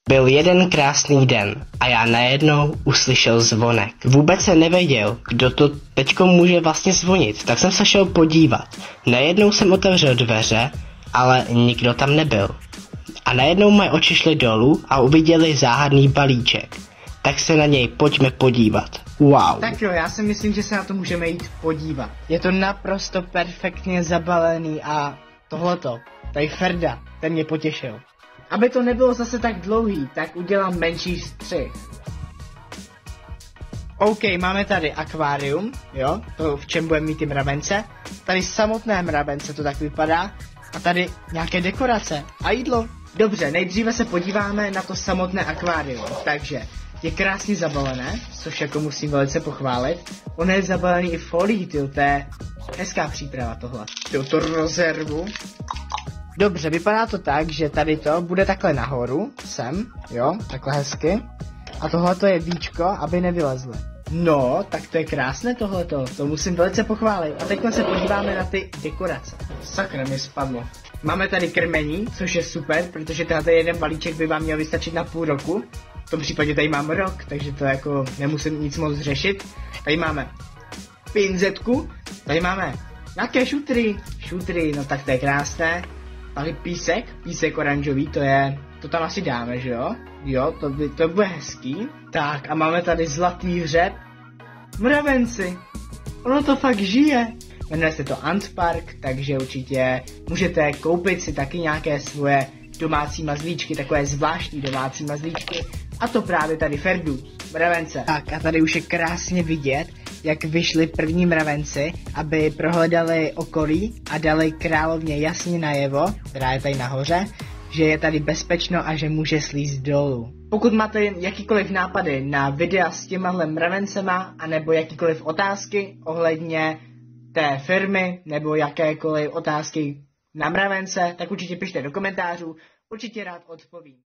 Byl jeden krásný den a já najednou uslyšel zvonek. Vůbec jsem nevěděl, kdo to teďko může vlastně zvonit, tak jsem se šel podívat. Najednou jsem otevřel dveře, ale nikdo tam nebyl. A najednou moje oči šly dolů a uviděli záhadný balíček. Tak se na něj pojďme podívat. Wow. Tak jo, já si myslím, že se na to můžeme jít podívat. Je to naprosto perfektně zabalený a tohleto, tady Ferda, ten mě potěšil. Aby to nebylo zase tak dlouhý, tak udělám menší střih. OK, máme tady akvárium, jo, to v čem budeme mít ty mravence. Tady samotné mravence to tak vypadá. A tady nějaké dekorace a jídlo. Dobře, nejdříve se podíváme na to samotné akvárium. Takže je krásně zabalené, což jako musím velice pochválit. Ono je zabalený i folií, to je hezká příprava tohle. To rozervu. Dobře, vypadá to tak, že tady to bude takhle nahoru, sem, jo, takhle hezky. A tohle to je víčko, aby nevylezly. No, tak to je krásné tohleto, to musím velice pochválit. A teď se podíváme na ty dekorace. Sakra, mi spadlo. Máme tady krmení, což je super, protože tenhle jeden balíček by vám měl vystačit na půl roku. V tom případě tady mám rok, takže to jako nemusím nic moc řešit. Tady máme pinzetku, tady máme nějaké šutry, no tak to je krásné. Tady písek oranžový, to tam asi dáme, že jo? Jo, to bude hezký. Tak a máme tady zlatý hřeb. Mravenci, ono to fakt žije. Jmenuje se to Ant Park, takže určitě můžete koupit si taky nějaké svoje domácí mazlíčky, takové zvláštní domácí mazlíčky. A to právě tady Ferdu, mravence. Tak a tady už je krásně vidět, jak vyšli první mravenci, aby prohledali okolí a dali královně jasně najevo, která je tady nahoře, že je tady bezpečno a že může slízt dolů. Pokud máte jakýkoliv nápady na videa s těmahle mravencema, anebo jakýkoliv otázky ohledně té firmy, nebo jakékoliv otázky na mravence, tak určitě pište do komentářů, určitě rád odpovím.